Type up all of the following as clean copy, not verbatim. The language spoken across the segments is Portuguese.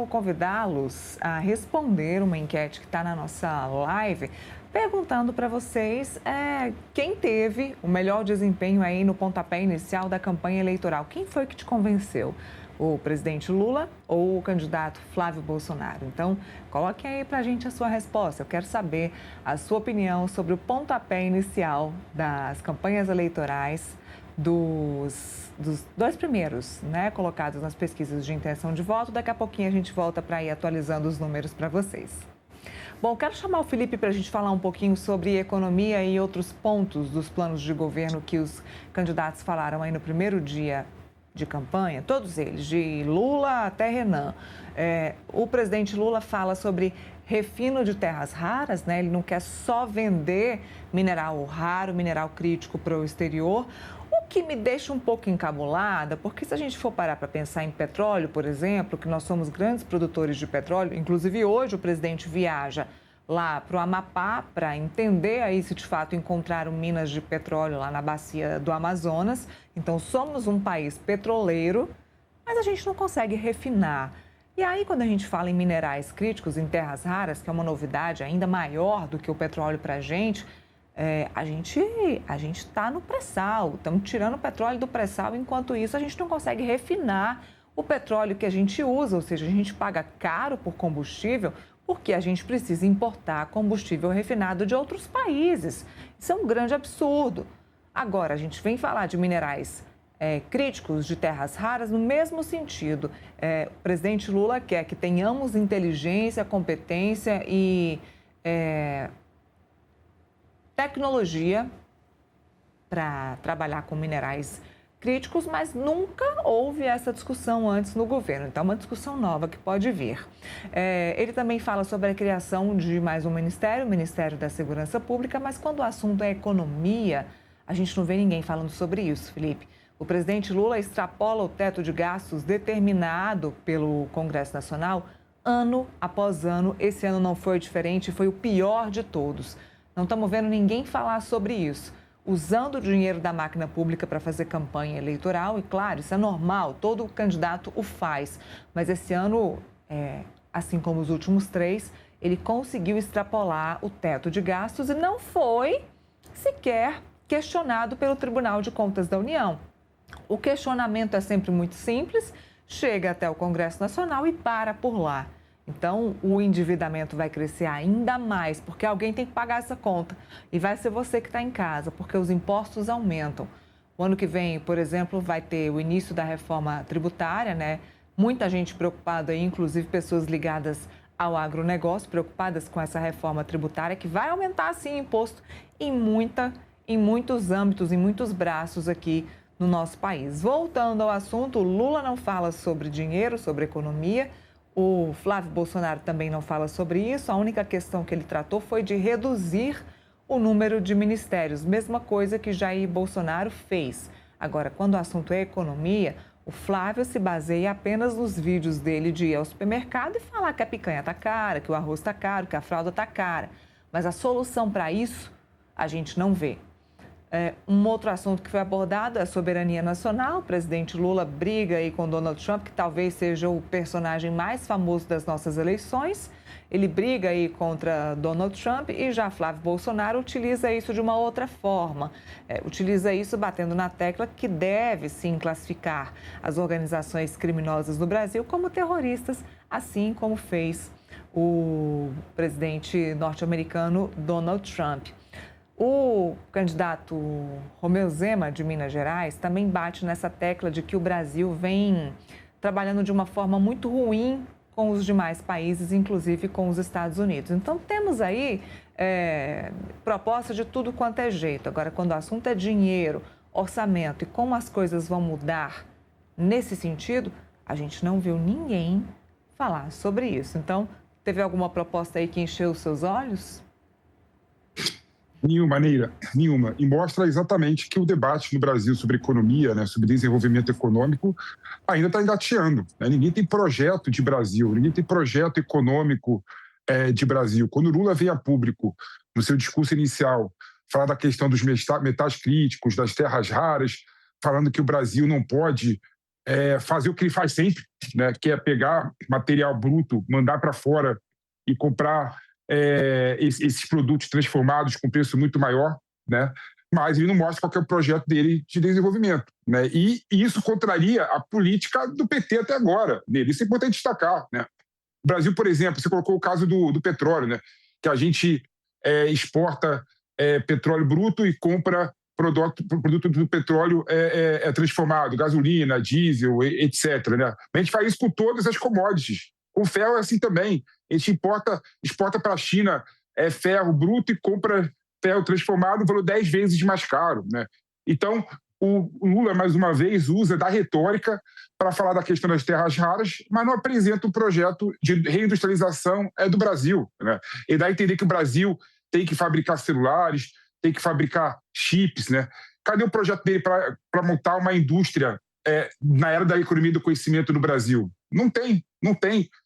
quero convidá-los a responder uma enquete que está na nossa live, perguntando para vocês quem teve o melhor desempenho aí no pontapé inicial da campanha eleitoral. Quem foi que te convenceu? O presidente Lula ou o candidato Flávio Bolsonaro? Então, coloque aí para a gente a sua resposta. Eu quero saber a sua opinião sobre o pontapé inicial das campanhas eleitorais dos dois primeiros, né, colocados nas pesquisas de intenção de voto. Daqui a pouquinho a gente volta para ir atualizando os números para vocês. Bom, quero chamar o Felipe para a gente falar um pouquinho sobre economia e outros pontos dos planos de governo que os candidatos falaram aí no primeiro dia de campanha, todos eles, de Lula até Renan. O presidente Lula fala sobre refino de terras raras, né? Ele não quer só vender mineral raro, mineral crítico para o exterior, o que me deixa um pouco encabulada, porque se a gente for parar para pensar em petróleo, por exemplo, que nós somos grandes produtores de petróleo, inclusive hoje o presidente viaja lá para o Amapá para entender aí se de fato encontraram minas de petróleo lá na bacia do Amazonas. Então somos um país petroleiro, mas a gente não consegue refinar. E aí quando a gente fala em minerais críticos, em terras raras, que é uma novidade ainda maior do que o petróleo para a gente está no pré-sal, estamos tirando o petróleo do pré-sal, enquanto isso a gente não consegue refinar o petróleo que a gente usa, ou seja, a gente paga caro por combustível, porque a gente precisa importar combustível refinado de outros países. Isso é um grande absurdo. Agora, a gente vem falar de minerais críticos, de terras raras, no mesmo sentido. O presidente Lula quer que tenhamos inteligência, competência e tecnologia para trabalhar com minerais críticos, mas nunca houve essa discussão antes no governo. Então, é uma discussão nova que pode vir. Ele também fala sobre a criação de mais um ministério, o Ministério da Segurança Pública, mas quando o assunto é economia, a gente não vê ninguém falando sobre isso, Felipe. O presidente Lula extrapola o teto de gastos determinado pelo Congresso Nacional ano após ano. Esse ano não foi diferente, foi o pior de todos. Não estamos vendo ninguém falar sobre isso. Usando o dinheiro da máquina pública para fazer campanha eleitoral, e claro, isso é normal, todo candidato o faz. Mas esse ano, assim como os últimos 3, ele conseguiu extrapolar o teto de gastos e não foi sequer questionado pelo Tribunal de Contas da União. O questionamento é sempre muito simples, chega até o Congresso Nacional e para por lá. Então, o endividamento vai crescer ainda mais, porque alguém tem que pagar essa conta. E vai ser você que está em casa, porque os impostos aumentam. O ano que vem, por exemplo, vai ter o início da reforma tributária, né? Muita gente preocupada aí, inclusive pessoas ligadas ao agronegócio, preocupadas com essa reforma tributária, que vai aumentar, sim, o imposto em muitos âmbitos, em muitos braços aqui no nosso país. Voltando ao assunto, o Lula não fala sobre dinheiro, sobre economia. O Flávio Bolsonaro também não fala sobre isso. A única questão que ele tratou foi de reduzir o número de ministérios, mesma coisa que Jair Bolsonaro fez. Agora, quando o assunto é economia, o Flávio se baseia apenas nos vídeos dele de ir ao supermercado e falar que a picanha está cara, que o arroz está caro, que a fralda está cara. Mas a solução para isso a gente não vê. Um outro assunto que foi abordado é a soberania nacional. O presidente Lula briga aí com Donald Trump, que talvez seja o personagem mais famoso das nossas eleições. Ele briga aí contra Donald Trump e já Flávio Bolsonaro utiliza isso de uma outra forma. Utiliza isso batendo na tecla que deve, sim, classificar as organizações criminosas no Brasil como terroristas, assim como fez o presidente norte-americano Donald Trump. O candidato Romeu Zema, de Minas Gerais, também bate nessa tecla de que o Brasil vem trabalhando de uma forma muito ruim com os demais países, inclusive com os Estados Unidos. Então, temos aí proposta de tudo quanto é jeito. Agora, quando o assunto é dinheiro, orçamento e como as coisas vão mudar nesse sentido, a gente não viu ninguém falar sobre isso. Então, teve alguma proposta aí que encheu os seus olhos? Nenhuma maneira, nenhuma. E mostra exatamente que o debate no Brasil sobre economia, né, sobre desenvolvimento econômico, ainda está engateando. Né? Ninguém tem projeto de Brasil, ninguém tem projeto econômico de Brasil. Quando o Lula veio a público, no seu discurso inicial, falar da questão dos metais críticos, das terras raras, falando que o Brasil não pode fazer o que ele faz sempre, né, que é pegar material bruto, mandar para fora e comprar esses produtos transformados com preço muito maior, né? Mas ele não mostra qual que é o projeto dele de desenvolvimento, né? E isso contraria a política do PT até agora, nele. Isso é importante destacar, né? O Brasil, por exemplo, você colocou o caso do petróleo, né? Que a gente exporta petróleo bruto e compra produto do petróleo transformado, gasolina, diesel, etc. Né? A gente faz isso com todas as commodities. Com ferro é assim também. A gente exporta para a China ferro bruto e compra ferro transformado, valor 10 vezes mais caro. Né? Então, o Lula, mais uma vez, usa da retórica para falar da questão das terras raras, mas não apresenta um projeto de reindustrialização do Brasil. Né? E dá a entender que o Brasil tem que fabricar celulares, tem que fabricar chips. Né? Cadê o projeto dele para montar uma indústria na era da economia do conhecimento no Brasil? Não tem.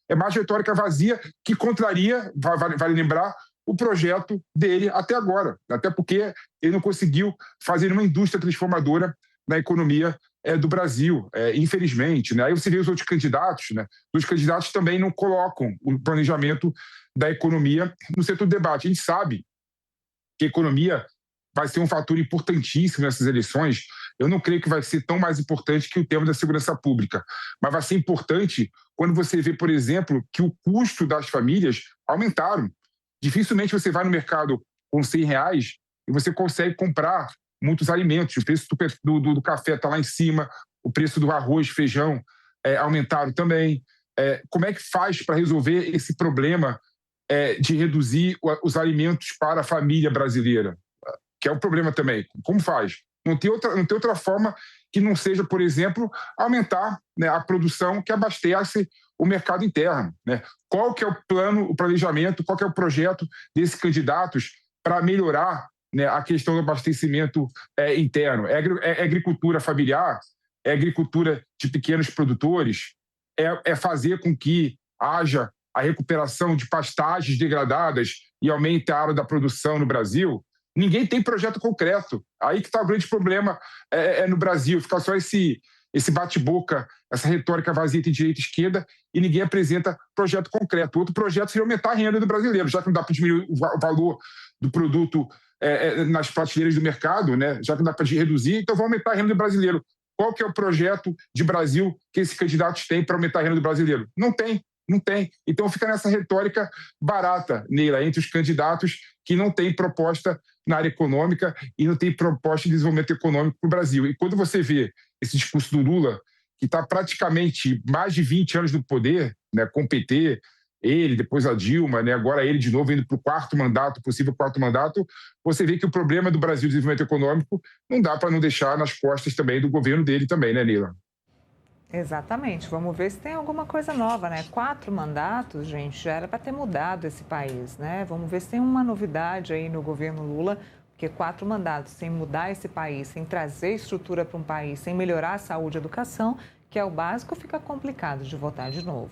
É mais retórica vazia que contraria, vale lembrar, o projeto dele até agora. Até porque ele não conseguiu fazer uma indústria transformadora na economia do Brasil, infelizmente. Né? Aí você vê os outros candidatos, né? Os candidatos também não colocam o planejamento da economia no setor do debate. A gente sabe que a economia vai ser um fator importantíssimo nessas eleições. Eu não creio que vai ser tão mais importante que o tema da segurança pública, mas vai ser importante quando você vê, por exemplo, que o custo das famílias aumentaram. Dificilmente você vai no mercado com R$100 e você consegue comprar muitos alimentos. O preço do café está lá em cima, o preço do arroz, feijão aumentaram também. Como é que faz para resolver esse problema de reduzir os alimentos para a família brasileira? Que é um problema também. Como faz? Não tem outra forma que não seja, por exemplo, aumentar, né, a produção que abastece o mercado interno. Né? Qual que é o plano, o planejamento, qual que é o projeto desses candidatos para melhorar, né, a questão do abastecimento interno? É agricultura familiar? É agricultura de pequenos produtores? É fazer com que haja a recuperação de pastagens degradadas e aumente a área da produção no Brasil? Ninguém tem projeto concreto. Aí que está o grande problema no Brasil. Fica só esse bate-boca, essa retórica vazia entre direita e esquerda, e ninguém apresenta projeto concreto. Outro projeto seria aumentar a renda do brasileiro, já que não dá para diminuir o valor do produto nas prateleiras do mercado, né? Já que não dá para reduzir, então vamos aumentar a renda do brasileiro. Qual que é o projeto de Brasil que esses candidatos têm para aumentar a renda do brasileiro? Não tem. Então fica nessa retórica barata, Neila, entre os candidatos que não têm proposta na área econômica e não tem proposta de desenvolvimento econômico para o Brasil. E quando você vê esse discurso do Lula, que está praticamente mais de 20 anos no poder, né, com o PT, ele, depois a Dilma, né, agora ele de novo indo para o possível quarto mandato, você vê que o problema do Brasil de desenvolvimento econômico não dá para não deixar nas costas também do governo dele também, né, Neila? Exatamente. Vamos ver se tem alguma coisa nova, né? 4 mandatos, gente, já era para ter mudado esse país, né? Vamos ver se tem uma novidade aí no governo Lula, porque 4 mandatos sem mudar esse país, sem trazer estrutura para um país, sem melhorar a saúde e a educação, que é o básico, fica complicado de votar de novo.